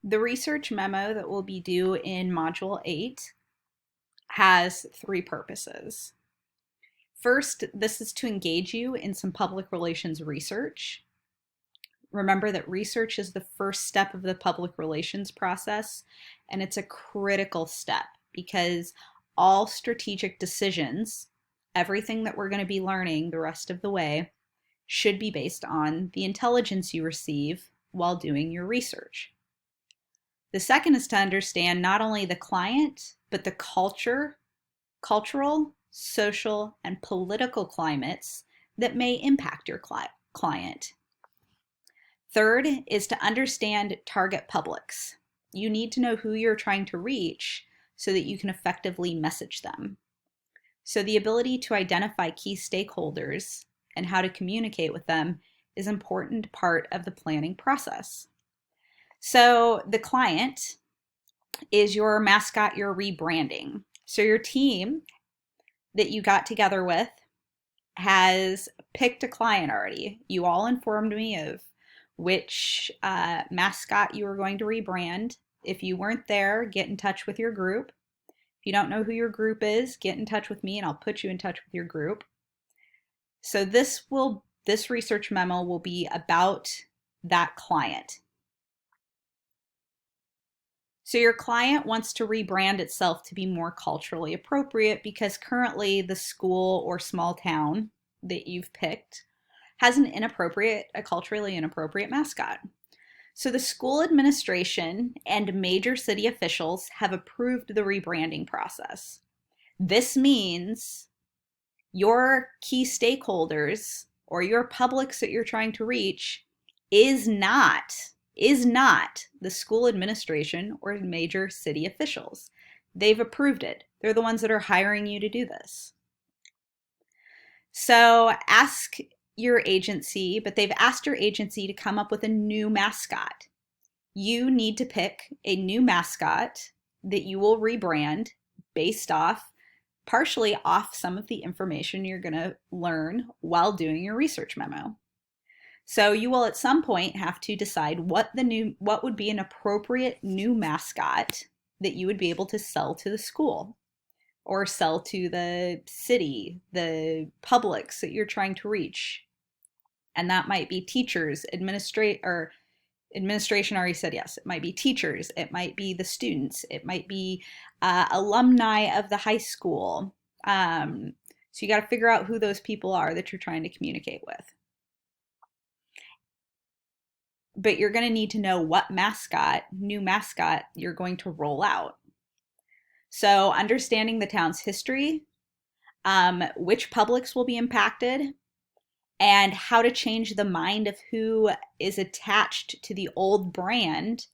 The research memo that will be due in Module 8 has three purposes. First, this is to engage you in some public relations research. Remember that research is the first step of the public relations process, and it's a critical step because all strategic decisions, everything that we're going to be learning the rest of the way, should be based on the intelligence you receive while doing your research. The second is to understand not only the client, but the cultural, social, and political climates that may impact your client. Third is to understand target publics. You need to know who you're trying to reach so that you can effectively message them. So the ability to identify key stakeholders and how to communicate with them is an important part of the planning process. So the client is your mascot you're rebranding. So your team that you got together with has picked a client already. You all informed me of which mascot you were going to rebrand. If you weren't there, get in touch with your group. If you don't know who your group is, get in touch with me and I'll put you in touch with your group. So this research memo will be about that client. So your client wants to rebrand itself to be more culturally appropriate because currently the school or small town that you've picked has a culturally inappropriate mascot. So the school administration and major city officials have approved the rebranding process. This means your key stakeholders or your publics that you're trying to reach is not the school administration or major city officials. They've approved it. They're the ones that are hiring you to do this. So ask your agency, but they've asked your agency to come up with a new mascot. You need to pick a new mascot that you will rebrand based partially off some of the information you're going to learn while doing your research memo. So you will at some point have to decide what would be an appropriate new mascot that you would be able to sell to the school or sell to the city, the publics that you're trying to reach. And that might be teachers, administration already said yes. It might be teachers, it might be the students, it might be alumni of the high school. So you got to figure out who those people are that you're trying to communicate with. But you're going to need to know what new mascot you're going to roll out. So understanding the town's history, which publics will be impacted, and how to change the mind of who is attached to the old brand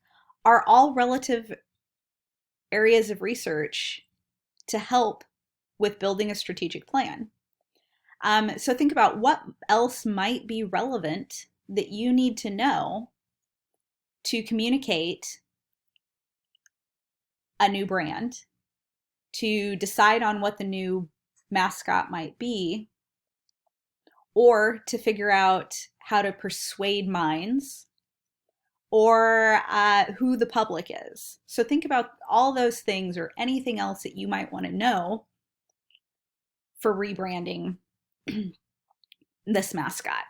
are all relative areas of research to help with building a strategic plan. So think about what else might be relevant that you need to know to communicate a new brand, to decide on what the new mascot might be, or to figure out how to persuade minds, or who the public is. So think about all those things or anything else that you might want to know for rebranding this mascot.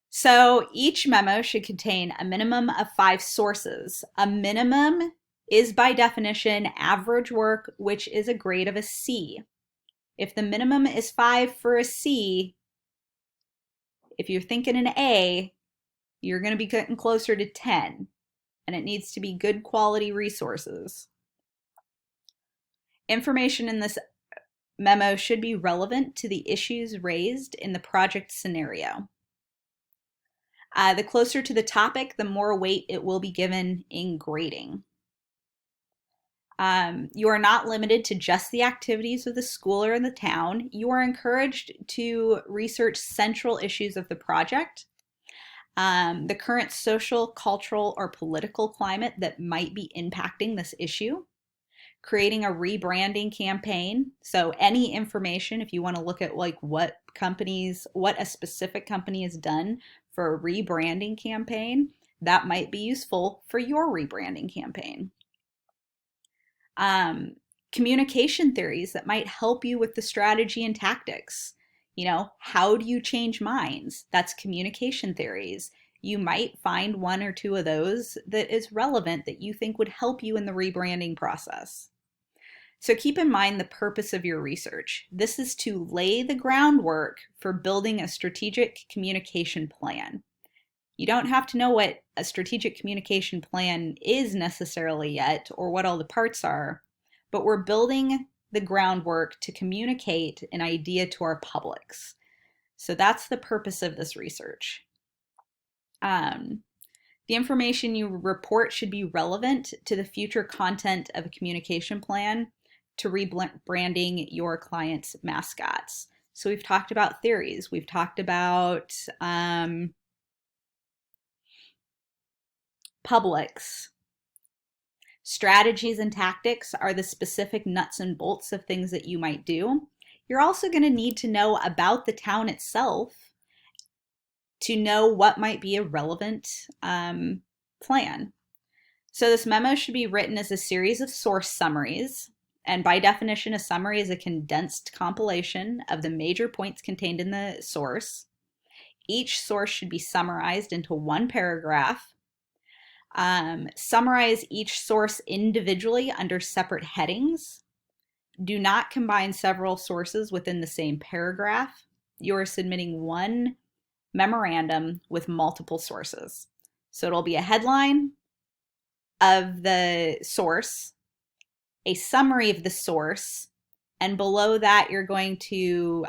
So each memo should contain a minimum of 5 sources. A minimum is by definition average work, which is a grade of a C. If the minimum is 5 for a C, if you're thinking an A, you're going to be getting closer to 10, and it needs to be good quality resources. Information in this memo should be relevant to the issues raised in the project scenario. The closer to the topic, the more weight it will be given in grading. You are not limited to just the activities of the school or in the town. You are encouraged to research central issues of the project, the current social, cultural, or political climate that might be impacting this issue, creating a rebranding campaign. So any information, if you want to look at like what a specific company has done for a rebranding campaign, that might be useful for your rebranding campaign. Communication theories that might help you with the strategy and tactics. How do you change minds? That's communication theories. You might find one or two of those that is relevant that you think would help you in the rebranding process. So keep in mind the purpose of your research. This is to lay the groundwork for building a strategic communication plan. You don't have to know what a strategic communication plan is necessarily yet or what all the parts are, but we're building the groundwork to communicate an idea to our publics. So that's the purpose of this research. The information you report should be relevant to the future content of a communication plan to rebranding your client's mascots. So we've talked about theories. We've talked about publics. Strategies and tactics are the specific nuts and bolts of things that you might do. You're also going to need to know about the town itself to know what might be a relevant plan. So this memo should be written as a series of source summaries. And by definition, a summary is a condensed compilation of the major points contained in the source. Each source should be summarized into one paragraph. Summarize each source individually under separate headings. Do not combine several sources within the same paragraph. You are submitting one memorandum with multiple sources. So it'll be a headline of the source, a summary of the source, and below that you're going to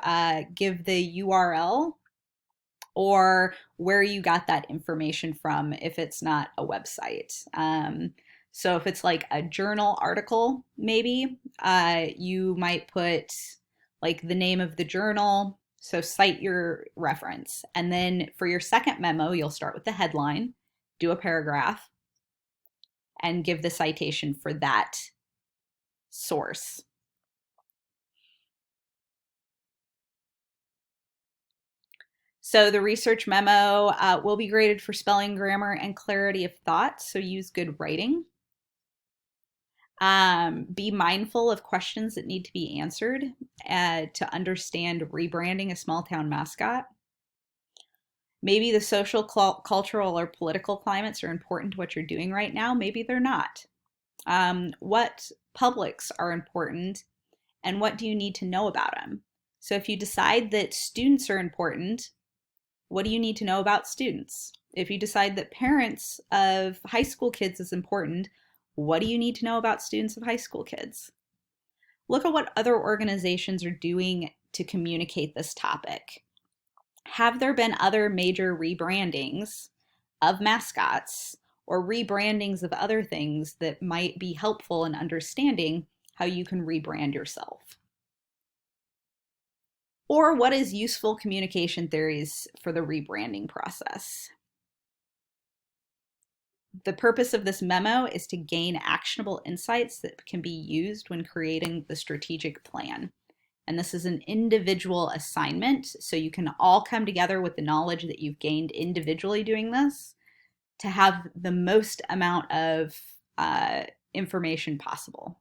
give the URL or where you got that information from if it's not a website. So if it's like a journal article, maybe you might put like the name of the journal, so cite your reference. And then for your second memo, you'll start with the headline, do a paragraph, and give the citation for that source. So the research memo will be graded for spelling, grammar, and clarity of thought, so use good writing. Be mindful of questions that need to be answered to understand rebranding a small town mascot. Maybe the social, cultural, or political climates are important to what you're doing right now. Maybe they're not. What publics are important and what do you need to know about them? So if you decide that students are important, what do you need to know about students? If you decide that parents of high school kids is important, what do you need to know about students of high school kids? Look at what other organizations are doing to communicate this topic. Have there been other major rebrandings of mascots or rebrandings of other things that might be helpful in understanding how you can rebrand yourself? Or what is useful communication theories for the rebranding process? The purpose of this memo is to gain actionable insights that can be used when creating the strategic plan. And this is an individual assignment, so you can all come together with the knowledge that you've gained individually doing this to have the most amount of information possible.